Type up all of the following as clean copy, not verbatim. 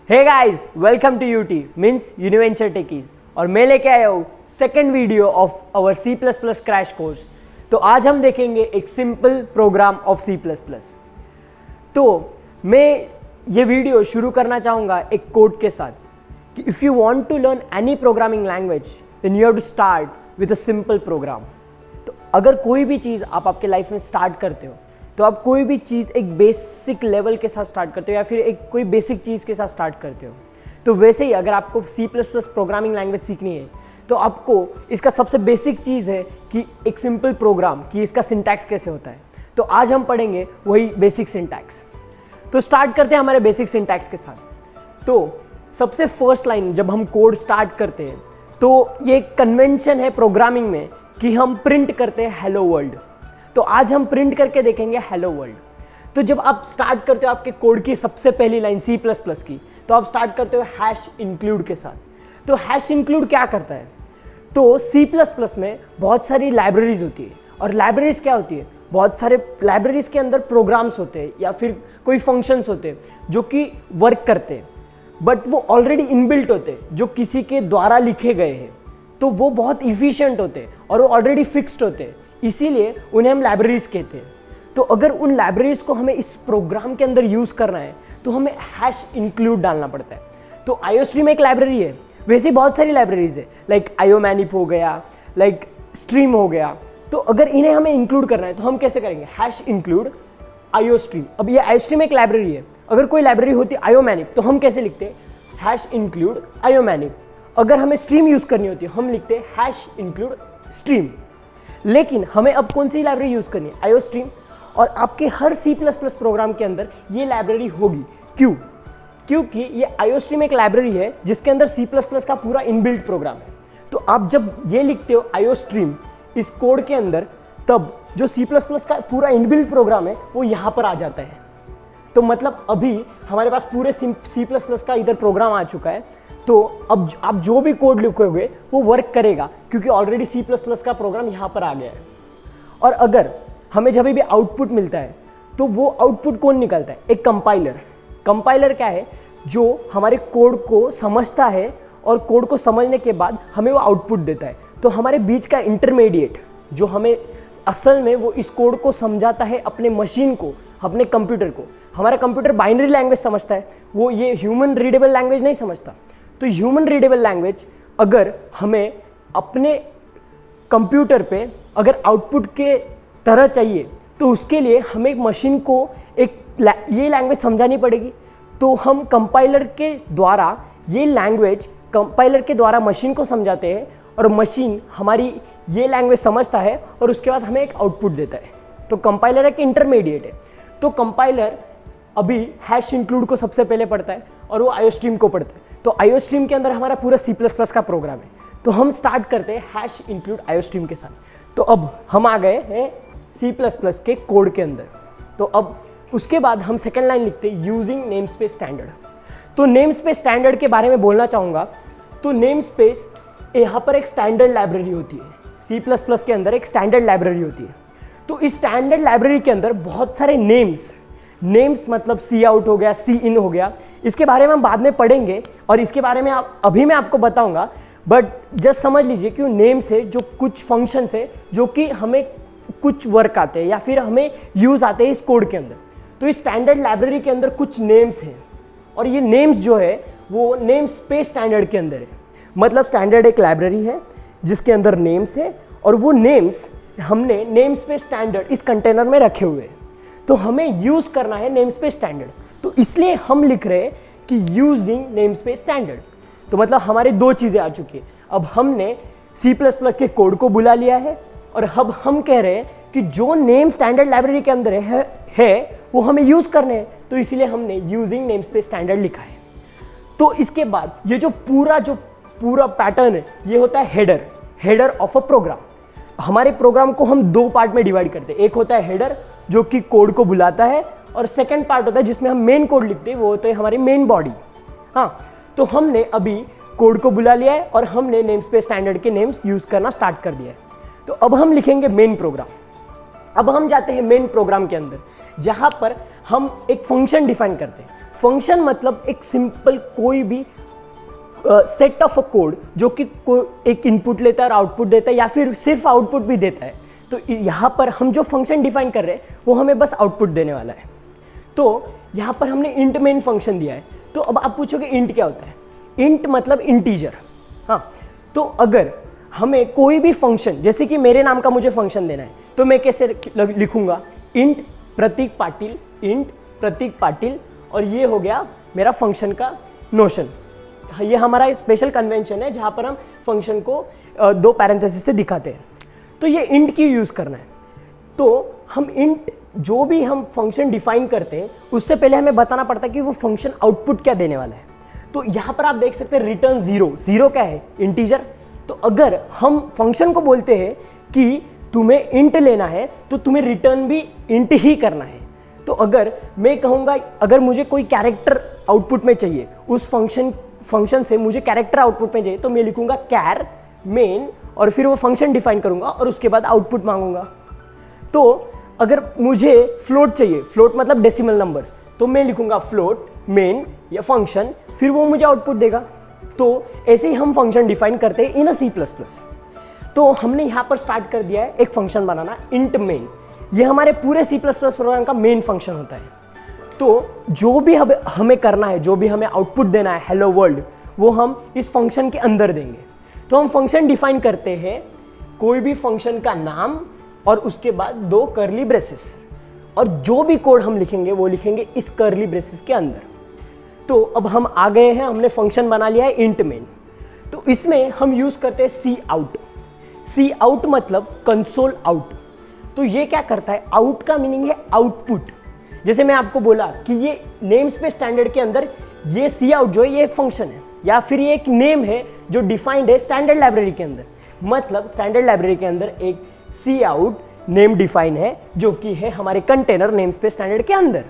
Hey guys, welcome to UT means univenture techies और मैं लेके आया हूँ second video of our C++ crash course. तो आज हम देखेंगे एक सिंपल प्रोग्राम ऑफ C++। तो मैं ये वीडियो शुरू करना चाहूँगा एक कोड के साथ कि if you want to learn any programming language then you have to start with a simple program. तो अगर कोई भी चीज़ आप आपके लाइफ में स्टार्ट करते हो तो आप कोई भी चीज़ एक बेसिक लेवल के साथ स्टार्ट करते हो या फिर एक कोई बेसिक चीज़ के साथ स्टार्ट करते हो। तो वैसे ही अगर आपको C++ प्रोग्रामिंग लैंग्वेज सीखनी है तो आपको इसका सबसे बेसिक चीज़ है कि एक सिंपल प्रोग्राम कि इसका सिंटैक्स कैसे होता है। तो आज हम पढ़ेंगे वही बेसिक सिंटैक्स। तो स्टार्ट करते हैं हमारे बेसिक सिंटैक्स के साथ। तो सबसे फर्स्ट लाइन जब हम कोड स्टार्ट करते हैं तो ये कन्वेंशन है प्रोग्रामिंग में कि हम प्रिंट करते हैं हेलो वर्ल्ड। तो आज हम प्रिंट करके देखेंगे हेलो वर्ल्ड। तो जब आप स्टार्ट करते हो आपके कोड की सबसे पहली लाइन C++ की, तो आप स्टार्ट करते हो #include के साथ। तो #include क्या करता है? तो C++ में बहुत सारी लाइब्रेरीज होती है और लाइब्रेरीज क्या होती है? बहुत सारे लाइब्रेरीज के अंदर प्रोग्राम्स होते हैं या फिर कोई फंक्शंस होते हैं जो कि वर्क करते हैं, बट वो ऑलरेडी इनबिल्ट होते हैं, जो किसी के द्वारा लिखे गए हैं। तो वो बहुत इफिशिएंट होते हैं और वो ऑलरेडी फिक्स्ड होते हैं, इसीलिए उन्हें हम लाइब्रेरीज कहते हैं। तो अगर उन लाइब्रेरीज को हमें इस प्रोग्राम के अंदर यूज करना है तो हमें #include डालना पड़ता है। तो IOStream एक लाइब्रेरी है, वैसे बहुत सारी लाइब्रेरीज है, लाइक IOManip हो गया, लाइक stream हो गया। तो अगर इन्हें हमें इंक्लूड करना है तो हम कैसे करेंगे? #include IOStream। अब ये IOStream एक लाइब्रेरी है, अगर कोई लाइब्रेरी होती IOManip तो हम कैसे लिखते? #include IOManip। अगर हमें स्ट्रीम यूज करनी होती है हम लिखते #include stream। लेकिन हमें अब कौन सी लाइब्रेरी यूज करनी है? IOStream। और आपके हर C++ प्रोग्राम के अंदर ये लाइब्रेरी होगी। क्यों? क्योंकि ये IOStream एक लाइब्रेरी है जिसके अंदर C++ का पूरा इनबिल्ट प्रोग्राम है। तो आप जब ये लिखते हो IOStream इस कोड के अंदर, तब जो C++ का पूरा इनबिल्ट प्रोग्राम है वो यहाँ पर आ जाता है। तो मतलब अभी हमारे पास पूरे C++ का इधर प्रोग्राम आ चुका है। तो अब आप जो भी कोड लिखोगे वो वर्क करेगा क्योंकि ऑलरेडी C++ का प्रोग्राम यहाँ पर आ गया है। और अगर हमें जब भी आउटपुट मिलता है तो वो आउटपुट कौन निकलता है? एक कंपाइलर। कंपाइलर क्या है? जो हमारे कोड को समझता है और कोड को समझने के बाद हमें वो आउटपुट देता है। तो हमारे बीच का इंटरमीडिएट जो हमें असल में वो इस कोड को समझाता है अपने मशीन को, अपने कंप्यूटर को। हमारा कंप्यूटर बाइनरी लैंग्वेज समझता है, वो ये ह्यूमन रीडेबल लैंग्वेज नहीं समझता। तो ह्यूमन रीडेबल लैंग्वेज अगर हमें अपने कंप्यूटर पे अगर आउटपुट के तरह चाहिए तो उसके लिए हमें मशीन को ये लैंग्वेज समझानी पड़ेगी। तो हम कंपाइलर के द्वारा ये लैंग्वेज कंपाइलर के द्वारा मशीन को समझाते हैं और मशीन हमारी ये लैंग्वेज समझता है और उसके बाद हमें एक आउटपुट देता है। तो कंपाइलर एक इंटरमीडिएट है। तो कंपाइलर अभी #include को सबसे पहले पढ़ता है और वो IOStream को पढ़ता है। तो IOStream के अंदर हमारा पूरा C++ का प्रोग्राम है। तो हम स्टार्ट करते हैं #include IOStream के साथ। तो अब हम आ गए हैं C++ के कोड के अंदर। तो अब उसके बाद हम सेकेंड लाइन लिखते हैं यूजिंग नेमस्पेस स्टैंडर्ड। तो नेमस्पेस स्टैंडर्ड के बारे में बोलना चाहूँगा। तो नेमस्पेस यहाँ पर एक स्टैंडर्ड लाइब्रेरी होती है। C++ के अंदर एक स्टैंडर्ड लाइब्रेरी होती है। तो इस स्टैंडर्ड लाइब्रेरी के अंदर बहुत सारे नेम्स मतलब Cout हो गया, Cin हो गया, इसके बारे में हम बाद में पढ़ेंगे और इसके बारे में अभी मैं आपको बताऊंगा। बट जस्ट समझ लीजिए कि नेम्स है जो कुछ फंक्शंस है जो कि हमें कुछ वर्क आते हैं या फिर हमें यूज आते हैं इस कोड के अंदर। तो इस स्टैंडर्ड लाइब्रेरी के अंदर कुछ नेम्स हैं और ये नेम्स जो है वो नेम स्पेस स्टैंडर्ड के अंदर है। मतलब स्टैंडर्ड एक लाइब्रेरी है जिसके अंदर नेम्स है और वो नेम्स हमने नेम स्पेस स्टैंडर्ड इस कंटेनर में रखे हुए हैं। तो हमें यूज करना है नेम स्पेस स्टैंडर्ड, तो इसलिए हम लिख रहे हैं कि यूजिंग नेम स्पेस स्टैंडर्ड। तो मतलब हमारी दो चीजें आ चुकी है। अब हमने C++ के कोड को बुला लिया है और अब हम कह रहे हैं कि जो नेम स्टैंडर्ड लाइब्रेरी के अंदर है वो हमें यूज करने हैं। तो इसीलिए हमने यूजिंग नेम स्पेस स्टैंडर्ड लिखा है। तो इसके बाद ये जो पूरा पैटर्न है ये होता है हेडर ऑफ अ प्रोग्राम। हमारे प्रोग्राम को हम दो पार्ट में डिवाइड करते हैं। एक होता है हेडर जो कि कोड को बुलाता है और सेकंड पार्ट होता है जिसमें हम मेन कोड लिखते हैं, वो होता है हमारी मेन बॉडी। हाँ, तो हमने अभी कोड को बुला लिया है और हमने नेमस्पेस स्टैंडर्ड के नेम्स यूज करना स्टार्ट कर दिया है। तो अब हम लिखेंगे मेन प्रोग्राम। अब हम जाते हैं मेन प्रोग्राम के अंदर जहां पर हम एक फंक्शन डिफाइन करते हैं। फंक्शन मतलब एक सिंपल कोई भी सेट ऑफ अ कोड जो कि एक इनपुट लेता है और आउटपुट देता है या फिर सिर्फ आउटपुट भी देता है। तो यहाँ पर हम जो फंक्शन डिफाइन कर रहे हैं वो हमें बस आउटपुट देने वाला है। तो यहाँ पर हमने इंट मेन फंक्शन दिया है। तो अब आप पूछोगे इंट क्या होता है? इंट मतलब इंटीजर। हाँ, तो अगर हमें कोई भी फंक्शन, जैसे कि मेरे नाम का मुझे फंक्शन देना है, तो मैं कैसे लिखूंगा? इंट प्रतीक पाटिल, इंट प्रतीक पाटिल, और ये हो गया मेरा फंक्शन का नोशन। ये हमारा स्पेशल कन्वेंशन है जहाँ पर हम फंक्शन को दो पैरेंथेसिस से दिखाते हैं। तो ये इंट की यूज़ करना है। तो हम इंट जो भी हम फंक्शन डिफाइन करते हैं उससे पहले हमें बताना पड़ता है कि वो फंक्शन आउटपुट क्या देने वाला है। तो यहाँ पर आप देख सकते हैं रिटर्न जीरो। जीरो क्या है? इंटीजर। तो अगर हम फंक्शन को बोलते हैं कि तुम्हें इंट लेना है तो तुम्हें रिटर्न भी इंट ही करना है। तो अगर मैं कहूँगा अगर मुझे कोई कैरेक्टर आउटपुट में चाहिए, उस फंक्शन से मुझे कैरेक्टर आउटपुट में चाहिए, तो मैं लिखूंगा कैर मेन और फिर वो फंक्शन डिफाइन करूंगा और उसके बाद आउटपुट मांगूंगा। तो अगर मुझे फ्लोट चाहिए, फ्लोट मतलब डेसिमल नंबर्स, तो मैं लिखूंगा फ्लोट मेन या फंक्शन, फिर वो मुझे आउटपुट देगा। तो ऐसे ही हम फंक्शन डिफाइन करते हैं इन अ C++। तो हमने यहाँ पर स्टार्ट कर दिया है एक फंक्शन बनाना, इंट मेन। ये हमारे पूरे C++ प्रोग्राम का मेन फंक्शन होता है। तो जो भी हमें करना है, जो भी हमें आउटपुट देना है हेलो वर्ल्ड, वो हम इस फंक्शन के अंदर देंगे। तो हम फंक्शन डिफाइन करते हैं कोई भी फंक्शन का नाम और उसके बाद दो कर्ली ब्रेसेस, और जो भी कोड हम लिखेंगे वो लिखेंगे इस कर्ली ब्रेसेस के अंदर। तो अब हम आ गए हैं, हमने फंक्शन बना लिया है इंट मेन। तो इसमें हम यूज करते हैं सी आउट। सी आउट मतलब कंसोल आउट। तो ये क्या करता है? आउट का मीनिंग है आउटपुट। जैसे मैं आपको बोला कि ये नेम स्पेस स्टैंडर्ड के अंदर ये सी आउट जो है ये एक फंक्शन है या फिर ये एक नेम है जो डिफाइंड है स्टैंडर्ड लाइब्रेरी के अंदर। मतलब स्टैंडर्ड लाइब्रेरी के अंदर एक सी आउट नेम डिफाइन है जो कि है हमारे कंटेनर नेम स्पेस स्टैंडर्ड के अंदर।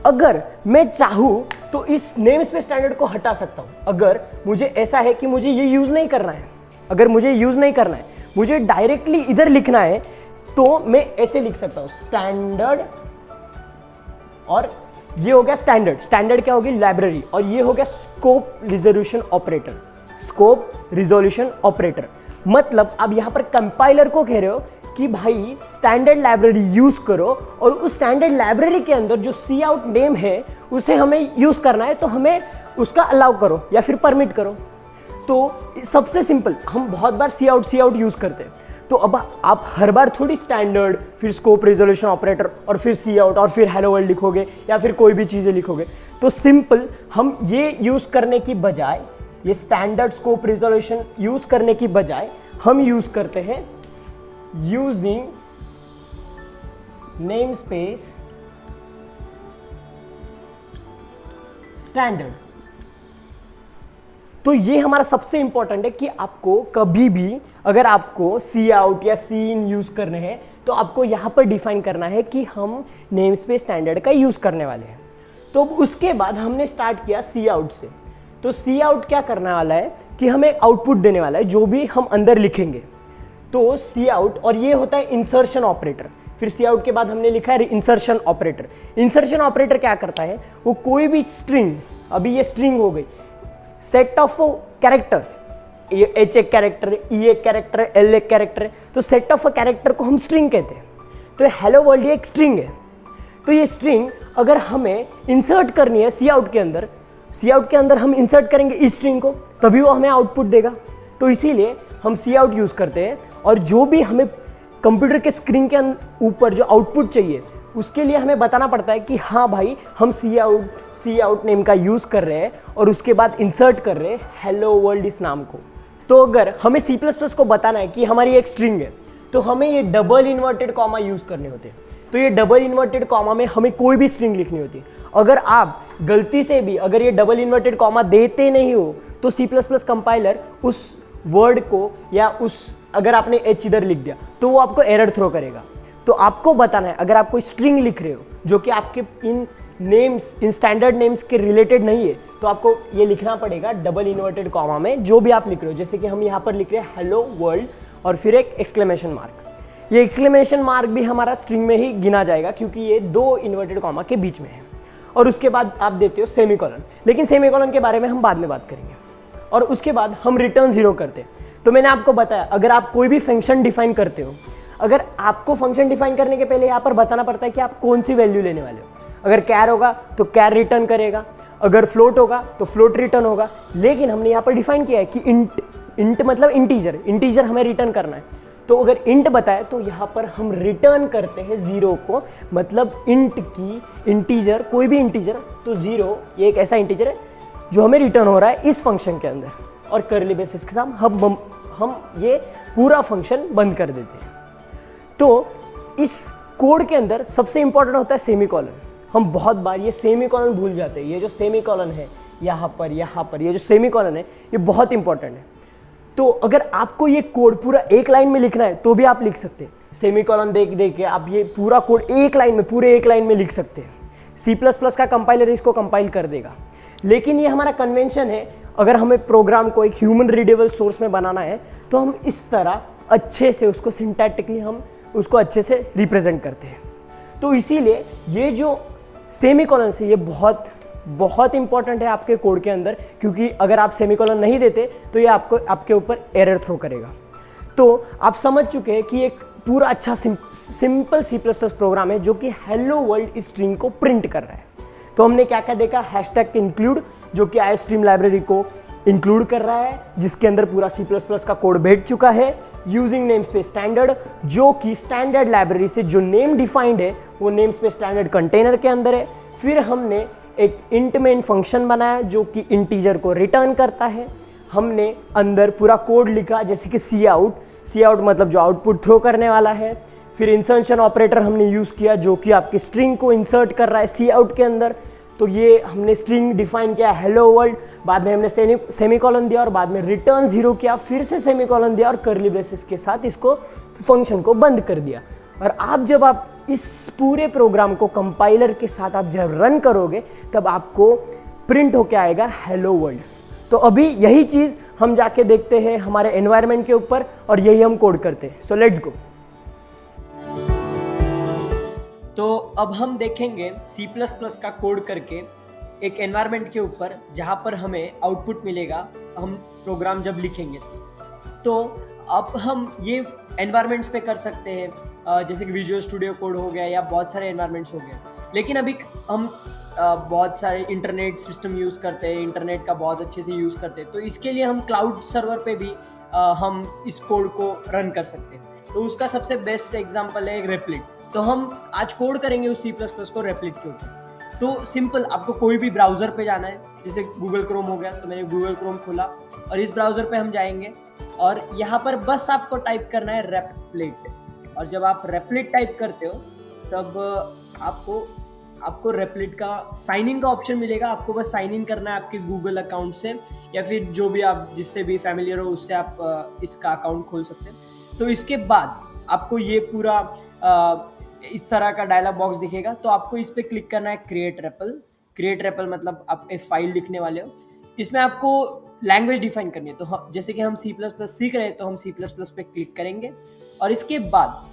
अगर मैं चाहूँ तो इस नेम स्पेस स्टैंडर्ड को हटा सकता हूँ। अगर मुझे ऐसा है कि मुझे ये यूज नहीं करना है, अगर मुझे यूज नहीं करना है, मुझे डायरेक्टली इधर लिखना है, तो मैं ऐसे लिख सकता हूँ स्टैंडर्ड, और ये हो गया स्टैंडर्ड। स्टैंडर्ड क्या होगी? लाइब्रेरी। और ये हो गया scope resolution operator. Scope resolution operator मतलब आप यहां पर कंपाइलर को कह रहे हो कि भाई स्टैंडर्ड लाइब्रेरी यूज करो, और उस स्टैंडर्ड लाइब्रेरी के अंदर जो सी आउट नेम है उसे हमें यूज करना है, तो हमें उसका अलाउ करो या फिर परमिट करो। तो सबसे सिंपल, हम बहुत बार सी आउट यूज करते हैं। तो अब आप हर बार थोड़ी स्टैंडर्ड, फिर स्कोप रिजोल्यूशन ऑपरेटर और फिर सी आउट और फिर हेलो वर्ल्ड लिखोगे या फिर कोई भी चीज़ें लिखोगे। तो सिंपल हम ये यूज़ करने की बजाय, ये स्टैंडर्ड स्कोप रिजोल्यूशन यूज़ करने की बजाय हम यूज़ करते हैं यूजिंग नेम स्पेस स्टैंडर्ड। तो ये हमारा सबसे इंपॉर्टेंट है कि आपको कभी भी अगर आपको सी आउट या सी इन यूज करने हैं तो आपको यहां पर डिफाइन करना है कि हम नेम स्पेस स्टैंडर्ड का यूज करने वाले हैं। तो उसके बाद हमने स्टार्ट किया सी आउट से। तो सी आउट क्या करने वाला है कि हमें आउटपुट देने वाला है जो भी हम अंदर लिखेंगे। तो सी आउट, और ये होता है इंसर्शन ऑपरेटर। फिर सी आउट के बाद हमने लिखा है इंसर्शन ऑपरेटर। इंसर्शन ऑपरेटर क्या करता है? वो कोई भी स्ट्रिंग, अभी ये स्ट्रिंग हो गई, सेट ऑफ कैरेक्टर्स, एच एक कैरेक्टर, ई एक कैरेक्टर, एल एक कैरेक्टर है, तो सेट ऑफ अ कैरेक्टर को हम स्ट्रिंग कहते हैं। तो हेलो वर्ल्ड ये एक स्ट्रिंग है। तो ये स्ट्रिंग अगर हमें इंसर्ट करनी है सी आउट के अंदर, सी आउट के अंदर हम इंसर्ट करेंगे इस स्ट्रिंग को, तभी वो हमें आउटपुट देगा। तो इसीलिए हम सी आउट यूज करते हैं, और जो भी हमें कंप्यूटर के स्क्रीन के ऊपर जो आउटपुट चाहिए उसके लिए हमें बताना पड़ता है कि हाँ भाई हम सी आउट नेम का यूज कर रहे हैं और उसके बाद इंसर्ट कर रहे हैं हेलो वर्ल्ड इस नाम को। तो अगर हमें C++ को बताना है कि हमारी एक स्ट्रिंग है तो हमें ये डबल इन्वर्टेड कॉमा यूज करने होते हैं। तो ये डबल इन्वर्टेड कॉमा में हमें कोई भी स्ट्रिंग लिखनी होती है। अगर आप गलती से भी अगर ये डबल इन्वर्टेड कॉमा देते नहीं हो तो C++ कंपाइलर उस वर्ड को, या उस अगर आपने एच इधर लिख दिया तो वो आपको एरर थ्रो करेगा। तो आपको बताना है, अगर आप कोई स्ट्रिंग लिख रहे हो जो कि आपके इन नेम्स, इन स्टैंडर्ड नेम्स के रिलेटेड नहीं है, तो आपको ये लिखना पड़ेगा डबल इन्वर्टेड कॉमा में जो भी आप लिख रहे हो। जैसे कि हम यहाँ पर लिख रहे हैं हेलो वर्ल्ड और फिर एक एक्सक्लेमेशन मार्क। ये एक्सक्लेमेशन मार्क भी हमारा स्ट्रिंग में ही गिना जाएगा क्योंकि ये दो इन्वर्टेड कॉमा के बीच में है। और उसके बाद आप देते हो सेमीकोलन, लेकिन सेमीकोलन के बारे में हम बाद में बात करेंगे। और उसके बाद हम रिटर्न 0 करते हैं। तो मैंने आपको बताया, अगर आप कोई भी फंक्शन डिफाइन करते हो, अगर आपको फंक्शन डिफाइन करने के पहले यहाँ पर बताना पड़ता है कि आप कौन सी वैल्यू लेने वाले हो। अगर कैर होगा तो कैर रिटर्न करेगा, अगर फ्लोट होगा तो फ्लोट रिटर्न होगा। लेकिन हमने यहाँ पर डिफाइन किया है कि इंट मतलब इंटीजर हमें रिटर्न करना है। तो अगर इंट बताए तो यहाँ पर हम रिटर्न करते हैं 0 को, मतलब इंट की इंटीजर, कोई भी इंटीजर, तो 0 ये एक ऐसा इंटीजर है जो हमें रिटर्न हो रहा है इस फंक्शन के अंदर। और कर्ली ब्रेसेस के साथ हम ये पूरा फंक्शन बंद कर देते हैं। तो इस कोड के अंदर सबसे इंपॉर्टेंट होता है सेमीकोलन। हम बहुत बार ये सेमीकोलन भूल जाते हैं। ये जो सेमीकोलन है यहाँ पर ये जो सेमीकोलन है ये बहुत इंपॉर्टेंट है। तो अगर आपको ये कोड पूरा एक लाइन में लिखना है तो भी आप लिख सकते हैं। सेमीकोलन देख के आप ये पूरा कोड पूरे एक लाइन में लिख सकते हैं। C++ का कंपाइलर इसको कंपाइल कर देगा। लेकिन ये हमारा कन्वेंशन है, अगर हमें प्रोग्राम को एक ह्यूमन रीडेबल सोर्स में बनाना है तो हम इस तरह अच्छे से उसको सिंटैक्टिकली हम उसको अच्छे से रिप्रेजेंट करते हैं। तो इसीलिए ये जो सेमीकोलन से ये बहुत इंपॉर्टेंट है आपके कोड के अंदर, क्योंकि अगर आप सेमीकोलन नहीं देते तो ये आपके ऊपर एरर थ्रो करेगा। तो आप समझ चुके हैं कि एक पूरा अच्छा सिंपल C++ प्रोग्राम है जो कि हेलो वर्ल्ड स्ट्रिंग को प्रिंट कर रहा है। तो हमने क्या क्या देखा, हैशटैग इंक्लूड जो कि आईओस्ट्रीम लाइब्रेरी को इंक्लूड कर रहा है, जिसके अंदर पूरा C++ का कोड बैठ चुका है। यूजिंग नेम स्पेस स्टैंडर्ड जो कि स्टैंडर्ड लाइब्रेरी से जो नेम डिफाइंड है वो नेम स्पेस स्टैंडर्ड कंटेनर के अंदर है। फिर हमने एक इंट मेन फंक्शन बनाया जो कि इंटीजर को रिटर्न करता है। हमने अंदर पूरा कोड लिखा जैसे कि सी आउट मतलब जो आउटपुट थ्रो करने वाला है। फिर इंसर्शन ऑपरेटर हमने यूज़ किया जो कि आपकी स्ट्रिंग को इंसर्ट कर रहा है सी आउट के अंदर। तो ये हमने स्ट्रिंग डिफाइन किया हेलो वर्ल्ड, बाद में हमने सेमीकोलन दिया और बाद में रिटर्न 0 किया, फिर से सेमीकोलन दिया और कर्ली ब्रेसेस के साथ इसको फंक्शन को बंद कर दिया। और जब आप इस पूरे प्रोग्राम को कंपाइलर के साथ आप जब रन करोगे तब आपको प्रिंट होके आएगा हेलो वर्ल्ड। तो अभी यही चीज़ हम जाके देखते हैं हमारे एनवायरनमेंट के ऊपर और यही हम कोड करते हैं। So let's go. तो अब हम देखेंगे C++ का कोड करके एक एनवायरनमेंट के ऊपर जहाँ पर हमें आउटपुट मिलेगा हम प्रोग्राम जब लिखेंगे। तो अब हम ये एनवायरनमेंट्स पे कर सकते हैं जैसे कि विजुअल स्टूडियो कोड हो गया या बहुत सारे एनवायरनमेंट्स हो गए। लेकिन अभी हम बहुत सारे इंटरनेट सिस्टम यूज़ करते हैं, इंटरनेट का बहुत अच्छे से यूज़ करते हैं। तो इसके लिए हम क्लाउड सर्वर पे भी हम इस कोड को रन कर सकते हैं। तो उसका सबसे बेस्ट एग्जांपल है रेप्लिट। तो हम आज कोड करेंगे उस C++ को रेप्लिट के ऊपर। तो सिंपल, आपको कोई भी ब्राउज़र पे जाना है, जैसे गूगल क्रोम हो गया, तो मैंने गूगल क्रोम खोला और इस ब्राउज़र पे हम जाएंगे और यहाँ पर बस आपको टाइप करना है रेप्लिट। और जब आप रेप्लिट टाइप करते हो तब आपको रेप्लिट का साइन इन का ऑप्शन मिलेगा। आपको बस साइन इन करना है आपके गूगल अकाउंट से या फिर जो भी आप जिससे भी फैमिलियर हो उससे आप इसका अकाउंट खोल सकते हैं। तो इसके बाद आपको ये पूरा इस तरह का डायलॉग बॉक्स दिखेगा। तो आपको इस पर क्लिक करना है क्रिएट रेपल मतलब आप एक फाइल लिखने वाले हो। इसमें आपको लैंग्वेज डिफाइन करनी है। तो जैसे कि हम C++ सीख रहे हैं तो हम C++ पे क्लिक करेंगे और इसके बाद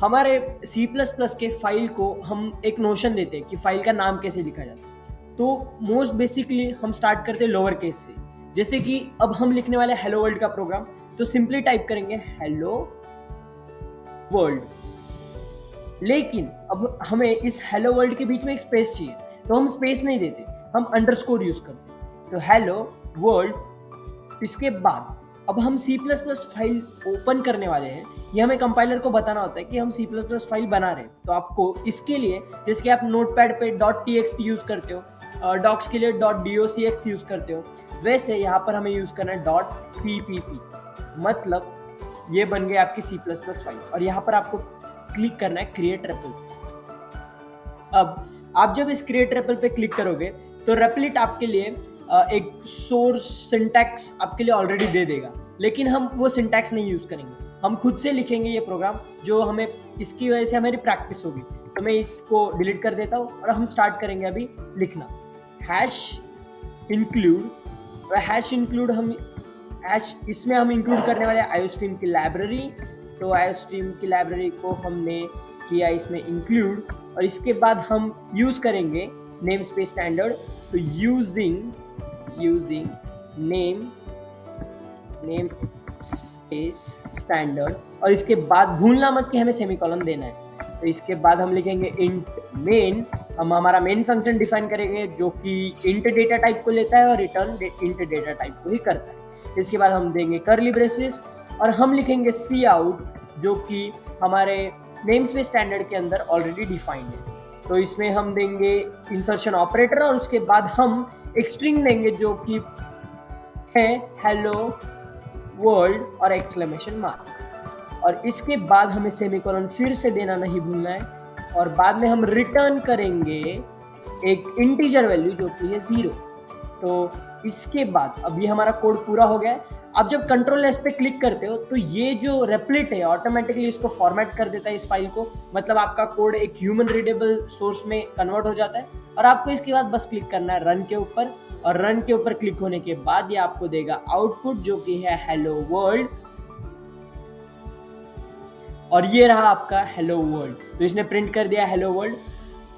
हमारे C++ के फाइल को हम एक नोशन देते हैं कि फाइल का नाम कैसे लिखा जाता है। तो मोस्ट बेसिकली हम स्टार्ट करते हैं लोअर केस से। जैसे कि अब हम लिखने वाले हेलो वर्ल्ड का प्रोग्राम, तो सिंपली टाइप करेंगे हेलो वर्ल्ड। लेकिन अब हमें इस हेलो वर्ल्ड के बीच में एक स्पेस चाहिए, तो हम स्पेस नहीं देते, हम अंडरस्कोर यूज करते हैं। तो हेलो वर्ल्ड, इसके बाद अब हम C++ फाइल ओपन करने वाले हैं। ये हमें कंपाइलर को बताना होता है कि हम C++ फाइल बना रहे हैं। तो आपको इसके लिए, जैसे कि आप नोटपैड पे .txt यूज करते हो, डॉक्स के लिए .docx यूज करते हो, वैसे यहाँ पर हमें यूज करना है .cpp। मतलब ये बन गई आपकी C++ फाइल और यहाँ पर आपको क्लिक करना है क्रिएट रेपल। अब आप जब इस क्रिएट रेपल पे क्लिक करोगे तो रेपलिट आपके लिए एक सोर्स सिंटैक्स आपके लिए ऑलरेडी दे देगा, लेकिन हम वो सिंटैक्स नहीं यूज करेंगे। हम खुद से लिखेंगे ये प्रोग्राम, जो हमें इसकी वजह से हमारी प्रैक्टिस होगी। तो मैं इसको डिलीट कर देता हूँ और हम स्टार्ट करेंगे अभी लिखना #include। हम इसमें हम इंक्लूड करने वाले आईओस्ट्रीम की लाइब्रेरी। तो आईओस्ट्रीम की लाइब्रेरी को हमने किया इसमें इंक्लूड और इसके बाद हम यूज करेंगे नेम स्पेस स्टैंडर्ड, तो यूजिंग नेम स्पेस स्टैंडर्ड, और इसके बाद भूलना मत कि हमें सेमीकोलन देना है। तो इसके बाद हम लिखेंगे इंट मेन, हम हमारा मेन फंक्शन डिफाइन करेंगे जो कि इंट डेटा टाइप को लेता है और रिटर्न इंट डेटा टाइप को ही करता है। इसके बाद हम देंगे कर्ली ब्रेसेस और हम लिखेंगे सी आउट जो कि हमारे नेम स्पेस स्टैंडर्ड के अंदर ऑलरेडी डिफाइंड है। तो इसमें हम देंगे इंसर्शन ऑपरेटर और उसके बाद हम एक स्ट्रिंग देंगे जो कि है हेलो वर्ल्ड और एक्सक्लेमेशन मार्क, और इसके बाद हमें सेमीकोलन फिर से देना नहीं भूलना है, और बाद में हम रिटर्न करेंगे एक इंटीजर वैल्यू जो कि है 0। तो इसके बाद अभी हमारा कोड पूरा हो गया है। अब जब कंट्रोल एस पे क्लिक करते हो तो ये जो रेप्लिट है ऑटोमेटिकली इसको फॉर्मेट कर देता है इस फाइल को, मतलब आपका कोड एक ह्यूमन रीडेबल सोर्स में कन्वर्ट हो जाता है। और आपको इसके बाद बस क्लिक करना है रन के ऊपर, और रन के ऊपर क्लिक होने के बाद ये आपको देगा आउटपुट जो कि है हेलो वर्ल्ड, और ये रहा आपका हेलो वर्ल्ड। तो इसने प्रिंट कर दिया हेलो वर्ल्ड।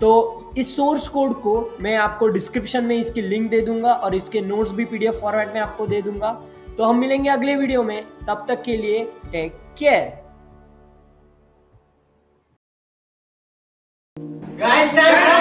तो इस सोर्स कोड को मैं आपको डिस्क्रिप्शन में इसकी लिंक दे दूंगा और इसके नोट्स भी पीडीएफ फॉर्मेट में आपको दे दूंगा। तो हम मिलेंगे अगले वीडियो में, तब तक के लिए टेक केयर। Guys, thanks.